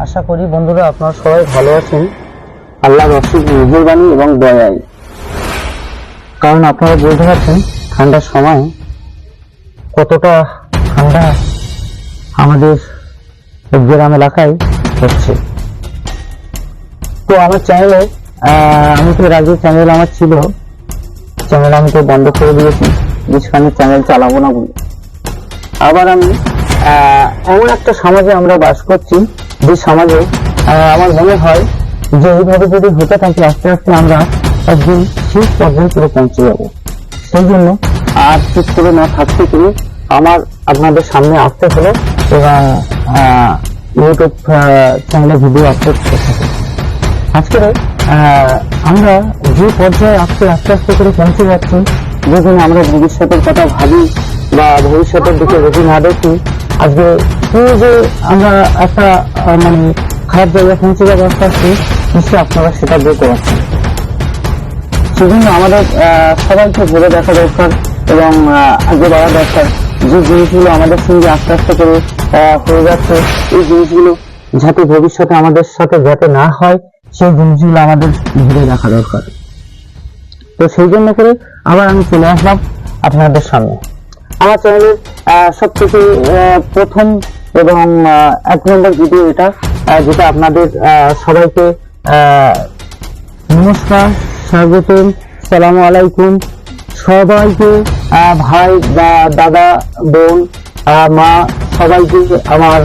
আশা করি বন্ধুরা আপনারা সবাই ভালো আছেন আল্লাহর অশেষ মেহেরবানি এবং দয়ায়। কারণ আপনারা বলতে পারছেন ঠান্ডার সময় কতটা ঠান্ডা আমাদের গ্রাম এলাকায় হচ্ছে। তো আমার চ্যানেলে আমি তো এর আগে চ্যানেল আমার ছিল, চ্যানেল আমি তো বন্ধ করে দিয়েছি, যেখানে চ্যানেল চালাবো না বলে। আবার আমি এমন একটা সমাজে আমরা বাস করছি, যে সমাজে আমার মনে হয় যে এইভাবে যদি হতে থাকে আস্তে আস্তে আমরা একদিন শেষ পর্যন্ত পৌঁছে যাবো। সেই জন্য আর চুপ করে না থাকতে পেরে আমার আপনাদের সামনে আসতে হলো এবং ইউটিউব চ্যানেলে ভিডিও আপলোড করতে হবে। আজকে আমরা যে পর্যায়ে আস্তে আস্তে করে পৌঁছে যাচ্ছি, যেদিন আমরা ভবিষ্যতের কথা ভাবি বা ভবিষ্যতের দিকে যদি না দেখি, আজকে যে আমরা একটা খারাপ জায়গায় পৌঁছে যাবো আস্তে আস্তে, নিশ্চয়ই আপনারা সেটা দেখতে পাচ্ছেন। সেজন্য আমাদের সবাইকে ভেবে দেখা দরকার এবং আগে বাড়া দরকার। যে জিনিসগুলো আমাদের সঙ্গে আস্তে আস্তে করে হয়ে যাচ্ছে, এই জিনিসগুলো যাতে ভবিষ্যতে আমাদের সাথে যাতে না হয়, সেই জিনিসগুলো আমাদের ভেবে রাখা দরকার। তো সেই জন্য করে আবার আমি চলে আসলাম আপনাদের সামনে। আমার চ্যানেলের সবথেকে প্রথম এবং 1 নম্বর ভিডিও এটা, যেটা আপনাদের সবাইকে নমস্কার, স্বাগতম, সালামু আলাইকুম সবাইকে, ভাই দাদা বোন মা সবাইকে আমার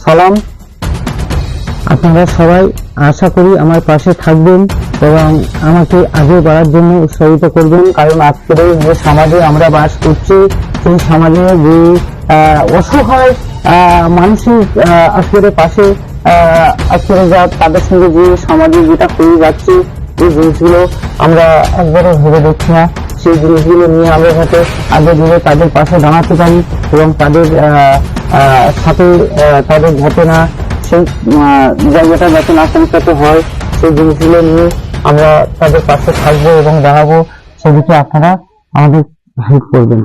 সালাম। আপনারা সবাই আশা করি আমার পাশে থাকবেন এবং আমাকে আগে বাড়ার জন্য উৎসাহিত করবেন। কারণ আজকের যে সমাজে আমরা বাস করছি, সেই সমাজে যে অসহায় মানুষের আজকের পাশে আজকের যা তাদের সঙ্গে যে সমাজে যেটা হয়ে যাচ্ছে, এই জিনিসগুলো আমরা একবারও ভেবে দেখছি না। সেই জিনিসগুলো নিয়ে আমরা যাতে আগে দিনে তাদের পাশে দাঁড়াতে পারি এবং তাদের সাথে তাদের ঘটনা সেই জায়গাটা যাতে না পৌঁছাতে হয়, সেই জিনিসগুলো নিয়ে আমরা তাদের পাশে থাকবো এবং দাঁড়াবো। সেদিকে আপনারা আমাদের হেল্প করবেন।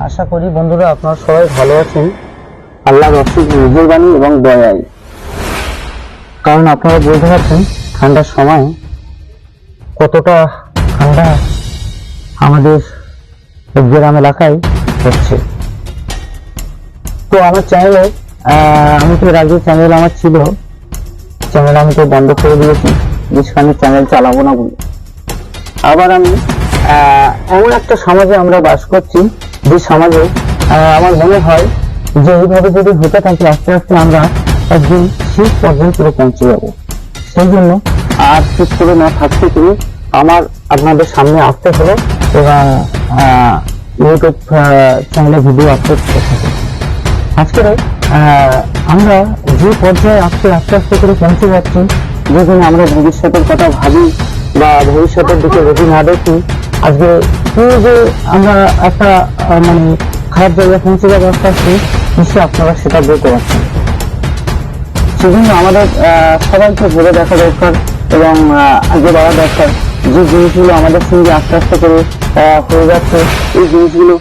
আশা করি বন্ধুরা আপনারা সবাই ভালো আছেন আল্লাহর অশেষ মেহেরবানি এবং দয়ায়। কারণ আপনারা বলতে পারছেন ঠান্ডার সময় কতটা ঠান্ডা আমাদের গ্রাম এলাকায় হচ্ছে। তো আমার চ্যানেলে আমি তো এর আগে চ্যানেল আমার ছিল, চ্যানেল আমি তো বন্ধ করে দিয়েছি, যেখানে চ্যানেল চালাবো না বলে। আবার আমি এমন একটা সমাজে আমরা বাস করছি, যে সমাজে আমার মনে হয় যে এইভাবে যদি হতে থাকে আস্তে আস্তে আমরা একদিন শেষ পর্যন্ত পৌঁছে যাবো। সেই জন্য আর চুপ করে না থাকতে পেরে আমার আপনাদের সামনে আসতে হলো এবং ইউটিউব চ্যানেলে ভিডিও আপলোড করতে হবে। আজকে আমরা যে পর্যায়ে আস্তে আস্তে করে পৌঁছে যাচ্ছি, যেদিন আমরা ভবিষ্যতের কথা ভাবি বা ভবিষ্যতের দিকে যদি না দেখি, আজকে যে আমরা একটা খারাপ জায়গায় পৌঁছে যাবো আস্তে আস্তে, নিশ্চয়ই আপনারা সেটা দেখতে পাচ্ছেন। সেজন্য আমাদের সবাইকে ভেবে দেখা দরকার এবং আগে বাড়া দরকার। যে জিনিসগুলো আমাদের সঙ্গে আস্তে আস্তে করে হয়ে যাচ্ছে, এই জিনিসগুলো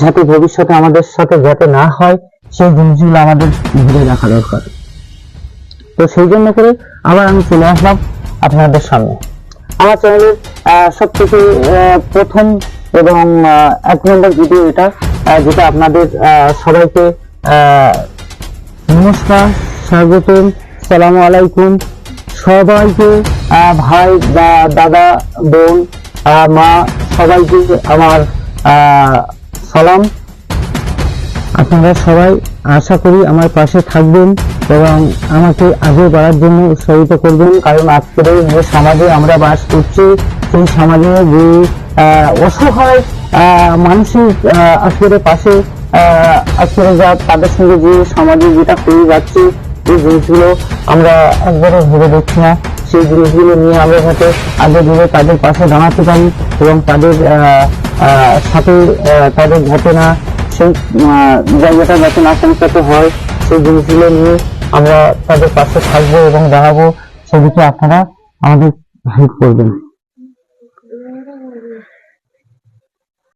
যাতে ভবিষ্যতে আমাদের সাথে যাতে না হয়, সেই জিনিসগুলো আমাদের ভেবে রাখা দরকার। তো সেই জন্য করে আবার আমি চলে আসলাম আপনাদের সামনে। আমার চ্যানেলের সবথেকে প্রথম এবং 1 নম্বর ভিডিও এটা, যেটা আপনাদের সবাইকে নমস্কার, স্বাগতম, সালামু আলাইকুম সবাইকে, ভাই দাদা বোন মা সবাইকে আমার সালাম। আপনারা সবাই আশা করি আমার পাশে থাকবেন এবং আমাকে আগে বাড়ার জন্য উৎসাহিত করবেন। কারণ আজকের যে সমাজে আমরা বাস করছি, সেই সমাজে যে অসহায় মানুষের আজকের পাশে আজকের যা তাদের সঙ্গে যে সমাজে যেটা হয়ে যাচ্ছে, এই জিনিসগুলো আমরা একবারও ভেবে দেখছি না। সেই জিনিসগুলো নিয়ে আমরা যাতে আগে দিনে তাদের পাশে দাঁড়াতে পারি এবং তাদের সাথে তাদের ঘটনা সেই জায়গাটা যাতে না পৌঁছাতে হয়, সেই জিনিসগুলো নিয়ে আমরা তাদের পাশে থাকবো এবং দাঁড়াবো। সেদিকে আপনারা আমাদের হেল্প করবেন।